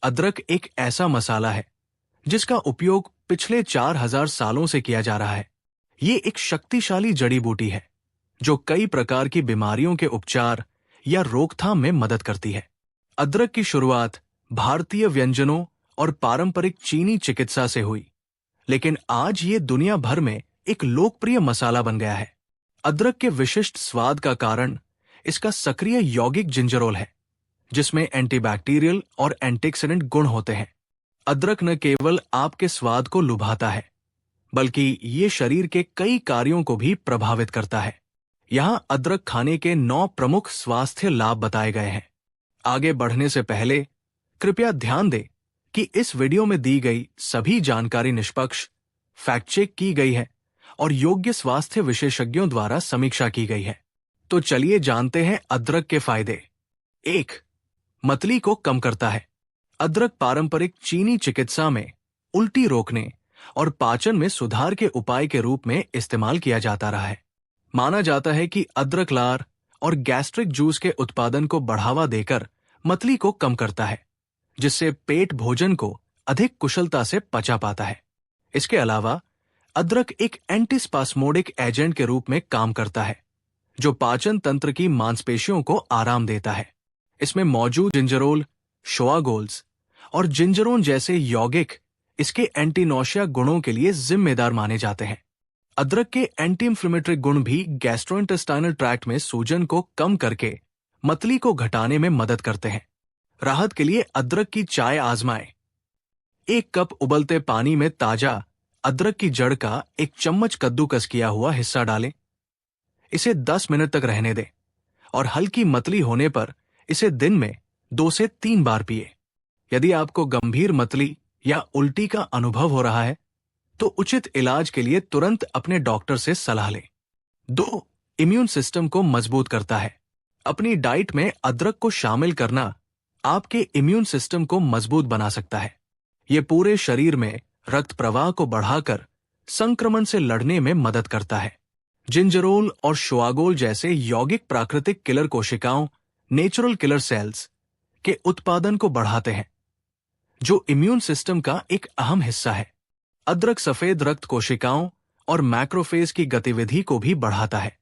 अदरक एक ऐसा मसाला है जिसका उपयोग पिछले 4000 सालों से किया जा रहा है। ये एक शक्तिशाली जड़ी बूटी है जो कई प्रकार की बीमारियों के उपचार या रोकथाम में मदद करती है। अदरक की शुरुआत भारतीय व्यंजनों और पारंपरिक चीनी चिकित्सा से हुई, लेकिन आज ये दुनिया भर में एक लोकप्रिय मसाला बन गया है। अदरक के विशिष्ट स्वाद का कारण इसका सक्रिय यौगिक जिंजरोल है, जिसमें एंटीबैक्टीरियल और एंटीऑक्सीडेंट गुण होते हैं। अदरक न केवल आपके स्वाद को लुभाता है, बल्कि ये शरीर के कई कार्यों को भी प्रभावित करता है। यहाँ अदरक खाने के 9 प्रमुख स्वास्थ्य लाभ बताए गए हैं। आगे बढ़ने से पहले कृपया ध्यान दें कि इस वीडियो में दी गई सभी जानकारी निष्पक्ष, फैक्ट चेक की गई है और योग्य स्वास्थ्य विशेषज्ञों द्वारा समीक्षा की गई है। तो चलिए जानते हैं अदरक के फायदे। 1. मतली को कम करता है। अदरक पारंपरिक चीनी चिकित्सा में उल्टी रोकने और पाचन में सुधार के उपाय के रूप में इस्तेमाल किया जाता रहा है। माना जाता है कि अदरक लार और गैस्ट्रिक जूस के उत्पादन को बढ़ावा देकर मतली को कम करता है, जिससे पेट भोजन को अधिक कुशलता से पचा पाता है। इसके अलावा अदरक एक एंटीस्पास्मोडिक एजेंट के रूप में काम करता है, जो पाचन तंत्र की मांसपेशियों को आराम देता है। इसमें मौजूद जिंजरोल, शोआगोल्स और जिंजरोन जैसे यौगिक इसके एंटीनोशिया गुणों के लिए जिम्मेदार माने जाते हैं। अदरक के एंटी इंफ्लेमेटरी गुण भी गैस्ट्रोइंटेस्टाइनल ट्रैक्ट में सूजन को कम करके मतली को घटाने में मदद करते हैं। राहत के लिए अदरक की चाय आजमाएं। 1 कप उबलते पानी में ताजा अदरक की जड़ का 1 चम्मच कद्दूकस किया हुआ हिस्सा डालें। इसे 10 मिनट तक रहने दें और हल्की मतली होने पर इसे दिन में 2 से 3 बार पिए। यदि आपको गंभीर मतली या उल्टी का अनुभव हो रहा है तो उचित इलाज के लिए तुरंत अपने डॉक्टर से सलाह लें। 2. इम्यून सिस्टम को मजबूत करता है। अपनी डाइट में अदरक को शामिल करना आपके इम्यून सिस्टम को मजबूत बना सकता है। यह पूरे शरीर में रक्त प्रवाह को बढ़ाकर संक्रमण से लड़ने में मदद करता है। जिंजरोल और शोआगोल जैसे यौगिक प्राकृतिक किलर कोशिकाओं, नेचुरल किलर सेल्स के उत्पादन को बढ़ाते हैं, जो इम्यून सिस्टम का एक अहम हिस्सा है। अदरक सफेद रक्त कोशिकाओं और मैक्रोफेज की गतिविधि को भी बढ़ाता है,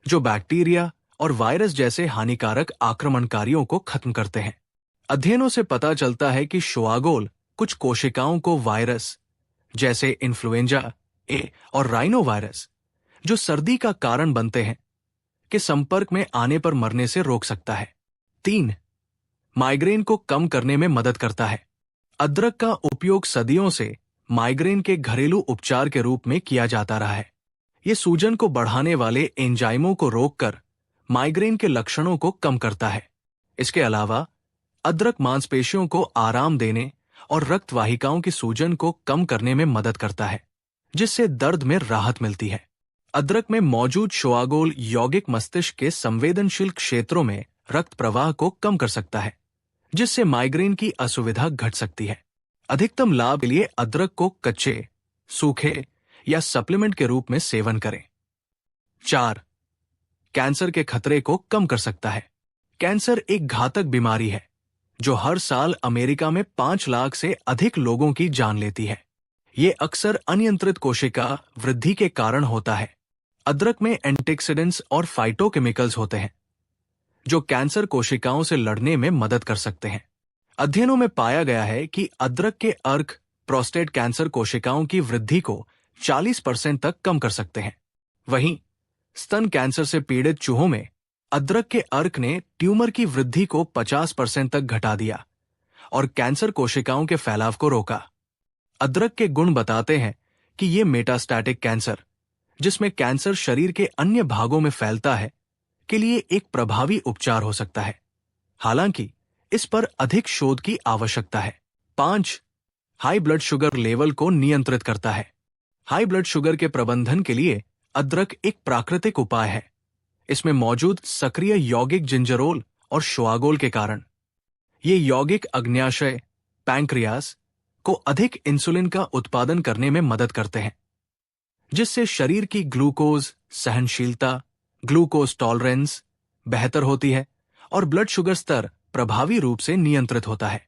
जो बैक्टीरिया और वायरस जैसे हानिकारक आक्रमणकारियों को खत्म करते हैं। अध्ययनों से पता चलता है कि शोआगोल कुछ कोशिकाओं को वायरस जैसे इन्फ्लुएंजा ए और राइनो वायरस, जो सर्दी का कारण बनते हैं, के संपर्क में आने पर मरने से रोक सकता है। 3. माइग्रेन को कम करने में मदद करता है। अदरक का उपयोग सदियों से माइग्रेन के घरेलू उपचार के रूप में किया जाता रहा है। यह सूजन को बढ़ाने वाले एंजाइमों को रोककर माइग्रेन के लक्षणों को कम करता है। इसके अलावा अदरक मांसपेशियों को आराम देने और रक्त वाहिकाओं की सूजन को कम करने में मदद करता है, जिससे दर्द में राहत मिलती है। अदरक में मौजूद शोआगोल यौगिक मस्तिष्क के संवेदनशील क्षेत्रों में रक्त प्रवाह को कम कर सकता है, जिससे माइग्रेन की असुविधा घट सकती है। अधिकतम लाभ के लिए अदरक को कच्चे, सूखे या सप्लीमेंट के रूप में सेवन करें। 4. कैंसर के खतरे को कम कर सकता है। कैंसर एक घातक बीमारी है जो हर साल अमेरिका में 5 लाख से अधिक लोगों की जान लेती है। ये अक्सर अनियंत्रित कोशिका वृद्धि के कारण होता है। अदरक में एंटीऑक्सीडेंट्स और फाइटोकेमिकल्स होते हैं, जो कैंसर कोशिकाओं से लड़ने में मदद कर सकते हैं। अध्ययनों में पाया गया है कि अदरक के अर्क प्रोस्टेट कैंसर कोशिकाओं की वृद्धि को 40% तक कम कर सकते हैं। वहीं स्तन कैंसर से पीड़ित चूहों में अदरक के अर्क ने ट्यूमर की वृद्धि को 50% तक घटा दिया और कैंसर कोशिकाओं के फैलाव को रोका। अदरक के गुण बताते हैं कि ये मेटास्टैटिक कैंसर, जिसमें कैंसर शरीर के अन्य भागों में फैलता है, के लिए एक प्रभावी उपचार हो सकता है। हालांकि इस पर अधिक शोध की आवश्यकता है। 5. हाई ब्लड शुगर लेवल को नियंत्रित करता है। हाई ब्लड शुगर के प्रबंधन के लिए अदरक एक प्राकृतिक उपाय है। इसमें मौजूद सक्रिय यौगिक जिंजरोल और शोआगोल के कारण ये यौगिक अग्न्याशय, पैंक्रियास को अधिक इंसुलिन का उत्पादन करने में मदद करते हैं, जिससे शरीर की ग्लूकोज सहनशीलता, ग्लूकोज टॉलरेंस बेहतर होती है और ब्लड शुगर स्तर प्रभावी रूप से नियंत्रित होता है।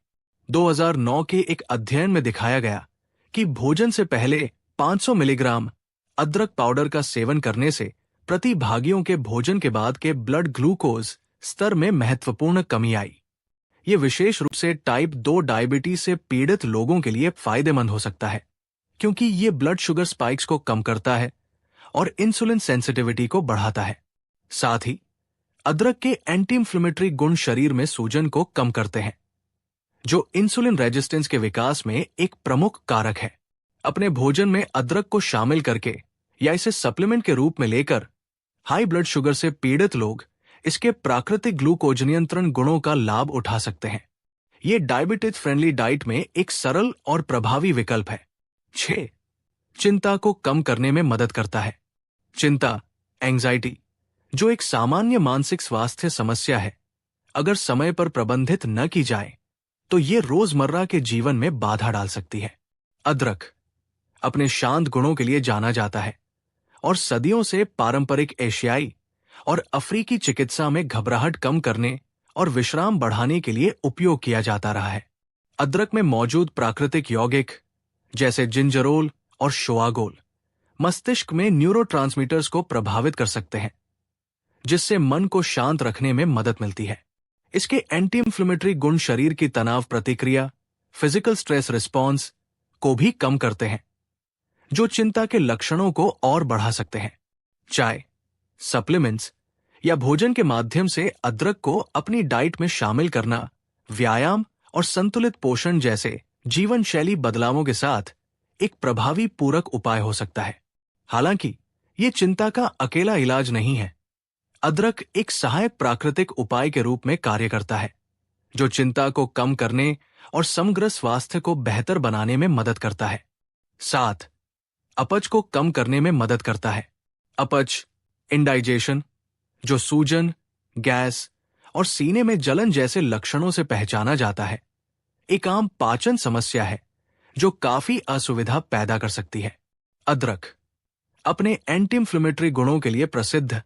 2009 के एक अध्ययन में दिखाया गया कि भोजन से पहले 500 मिलीग्राम अदरक पाउडर का सेवन करने से प्रतिभागियों के भोजन के बाद के ब्लड ग्लूकोज स्तर में महत्वपूर्ण कमी आई। ये विशेष रूप से टाइप 2 डायबिटीज से पीड़ित लोगों के लिए फायदेमंद हो सकता है, क्योंकि ये ब्लड शुगर स्पाइक्स को कम करता है और इंसुलिन सेंसिटिविटी को बढ़ाता है। साथ ही अदरक के एंटी इंफ्लेमेटरी गुण शरीर में सूजन को कम करते हैं, जो इंसुलिन रेजिस्टेंस के विकास में एक प्रमुख कारक है। अपने भोजन में अदरक को शामिल करके या इसे सप्लीमेंट के रूप में लेकर हाई ब्लड शुगर से पीड़ित लोग इसके प्राकृतिक ग्लूकोज नियंत्रण गुणों का लाभ उठा सकते हैं। ये डायबिटीज फ्रेंडली डाइट में एक सरल और प्रभावी विकल्प है। 6. चिंता को कम करने में मदद करता है। चिंता, एंजाइटी, जो एक सामान्य मानसिक स्वास्थ्य समस्या है, अगर समय पर प्रबंधित न की जाए तो ये रोजमर्रा के जीवन में बाधा डाल सकती है। अदरक अपने शांत गुणों के लिए जाना जाता है और सदियों से पारंपरिक एशियाई और अफ्रीकी चिकित्सा में घबराहट कम करने और विश्राम बढ़ाने के लिए उपयोग किया जाता रहा है। अदरक में मौजूद प्राकृतिक यौगिक जैसे जिंजरोल और शोआगोल मस्तिष्क में न्यूरोट्रांसमीटर्स को प्रभावित कर सकते हैं, जिससे मन को शांत रखने में मदद मिलती है। इसके एंटी इंफ्लेमेटरी गुण शरीर की तनाव प्रतिक्रिया, फिजिकल स्ट्रेस रिस्पॉन्स को भी कम करते हैं, जो चिंता के लक्षणों को और बढ़ा सकते हैं। चाय, सप्लीमेंट्स या भोजन के माध्यम से अदरक को अपनी डाइट में शामिल करना व्यायाम और संतुलित पोषण जैसे जीवन शैली बदलावों के साथ एक प्रभावी पूरक उपाय हो सकता है। हालांकि ये चिंता का अकेला इलाज नहीं है। अदरक एक सहायक प्राकृतिक उपाय के रूप में कार्य करता है, जो चिंता को कम करने और समग्र स्वास्थ्य को बेहतर बनाने में मदद करता है। 7. अपच को कम करने में मदद करता है। अपच, इंडाइजेशन, जो सूजन, गैस और सीने में जलन जैसे लक्षणों से पहचाना जाता है, एक आम पाचन समस्या है जो काफी असुविधा पैदा कर सकती है। अदरक अपने एंटी इंफ्लेमेटरी गुणों के लिए प्रसिद्ध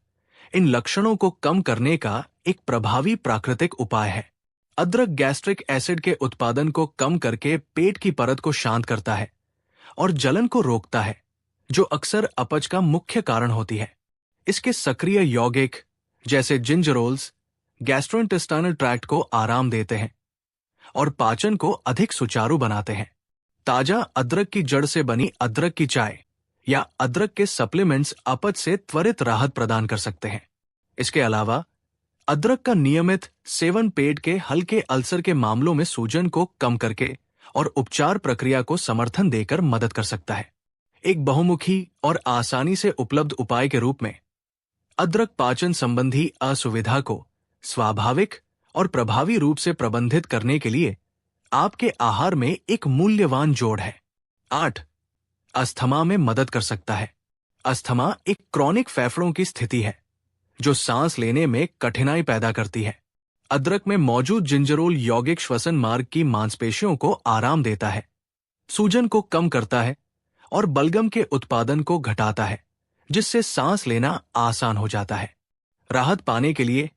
इन लक्षणों को कम करने का एक प्रभावी प्राकृतिक उपाय है। अदरक गैस्ट्रिक एसिड के उत्पादन को कम करके पेट की परत को शांत करता है और जलन को रोकता है, जो अक्सर अपच का मुख्य कारण होती है। इसके सक्रिय यौगिक जैसे जिंजरोल्स गैस्ट्रोइंटेस्टाइनल ट्रैक्ट को आराम देते हैं और पाचन को अधिक सुचारू बनाते हैं। ताजा अदरक की जड़ से बनी अदरक की चाय या अदरक के सप्लीमेंट्स अपच से त्वरित राहत प्रदान कर सकते हैं। इसके अलावा अदरक का नियमित सेवन पेट के हल्के अल्सर के मामलों में सूजन को कम करके और उपचार प्रक्रिया को समर्थन देकर मदद कर सकता है। एक बहुमुखी और आसानी से उपलब्ध उपाय के रूप में अदरक पाचन संबंधी असुविधा को स्वाभाविक और प्रभावी रूप से प्रबंधित करने के लिए आपके आहार में एक मूल्यवान जोड़ है। 8. अस्थमा में मदद कर सकता है। अस्थमा एक क्रॉनिक फेफड़ों की स्थिति है जो सांस लेने में कठिनाई पैदा करती है। अदरक में मौजूद जिंजरोल यौगिक श्वसन मार्ग की मांसपेशियों को आराम देता है, सूजन को कम करता है और बलगम के उत्पादन को घटाता है, जिससे सांस लेना आसान हो जाता है। राहत पाने के लिए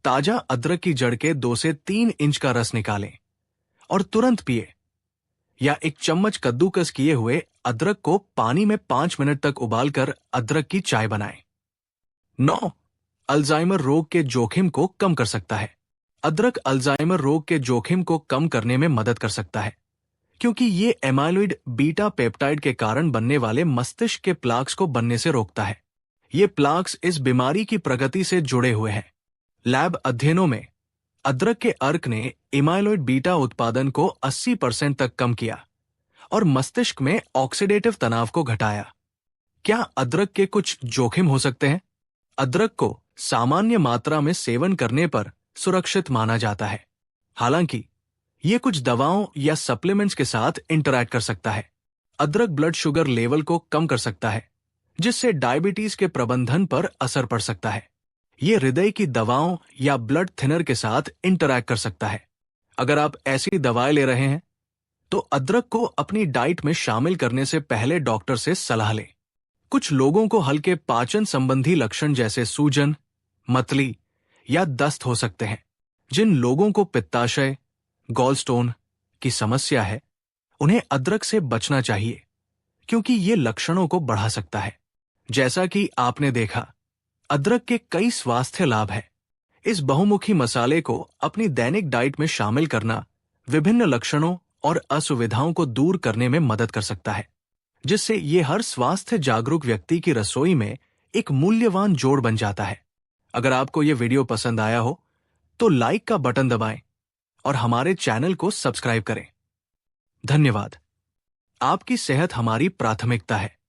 ताजा अदरक की जड़ के 2 से 3 इंच का रस निकालें और तुरंत पिए, या एक चम्मच कद्दूकस किए हुए अदरक को पानी में 5 मिनट तक उबालकर अदरक की चाय बनाएं। 9. अल्जाइमर रोग के जोखिम को कम कर सकता है। अदरक अल्जाइमर रोग के जोखिम को कम करने में मदद कर सकता है, क्योंकि ये एमाइलोइड बीटा पेप्टाइड के कारण बनने वाले मस्तिष्क के प्लाक्स को बनने से रोकता है। ये प्लाक्स इस बीमारी की प्रगति से जुड़े हुए हैं। लैब अध्ययनों में अदरक के अर्क ने एमाइलोइड बीटा उत्पादन को 80% तक कम किया और मस्तिष्क में ऑक्सीडेटिव तनाव को घटाया। क्या अदरक के कुछ जोखिम हो सकते हैं? अदरक को सामान्य मात्रा में सेवन करने पर सुरक्षित माना जाता है, हालांकि ये कुछ दवाओं या सप्लीमेंट्स के साथ इंटरैक्ट कर सकता है। अदरक ब्लड शुगर लेवल को कम कर सकता है, जिससे डायबिटीज के प्रबंधन पर असर पड़ सकता है। ये हृदय की दवाओं या ब्लड थिनर के साथ इंटरैक्ट कर सकता है। अगर आप ऐसी दवाएं ले रहे हैं, तो अदरक को अपनी डाइट में शामिल करने से पहले डॉक्टर से सलाह लें। कुछ लोगों को हल्के पाचन संबंधी लक्षण जैसे सूजन, मतली या दस्त हो सकते हैं। जिन लोगों को पित्ताशय, गॉलस्टोन, की समस्या है, उन्हें अदरक से बचना चाहिए, क्योंकि ये लक्षणों को बढ़ा सकता है। जैसा कि आपने देखा, अदरक के कई स्वास्थ्य लाभ हैं। इस बहुमुखी मसाले को अपनी दैनिक डाइट में शामिल करना विभिन्न लक्षणों और असुविधाओं को दूर करने में मदद कर सकता है, जिससे ये हर स्वास्थ्य जागरूक व्यक्ति की रसोई में एक मूल्यवान जोड़ बन जाता है। अगर आपको ये वीडियो पसंद आया हो तो लाइक का बटन दबाएं और हमारे चैनल को सब्सक्राइब करें। धन्यवाद। आपकी सेहत हमारी प्राथमिकता है।